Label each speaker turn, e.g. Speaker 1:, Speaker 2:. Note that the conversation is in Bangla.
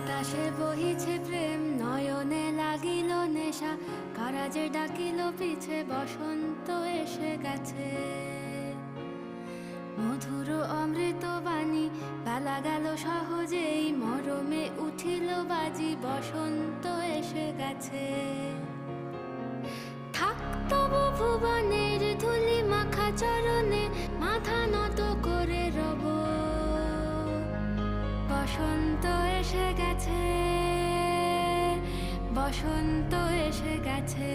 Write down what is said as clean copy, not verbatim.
Speaker 1: বাতাসে বহিছে প্রেম, নয়নে লাগিল নেশা, কারাজে ডাকিল পিছে, বসন্ত এসে গেছে। মধুর অমৃত বাণী, বেলা গেল সহজেই, মরমে উঠিল বাজি, বসন্ত এসে গেছে। থাক তবু ভুবনের ধুলি মাখা চরণে, মাথা নত করে রব। বসন্ত এসে গেছে, বসন্ত এসে গেছে।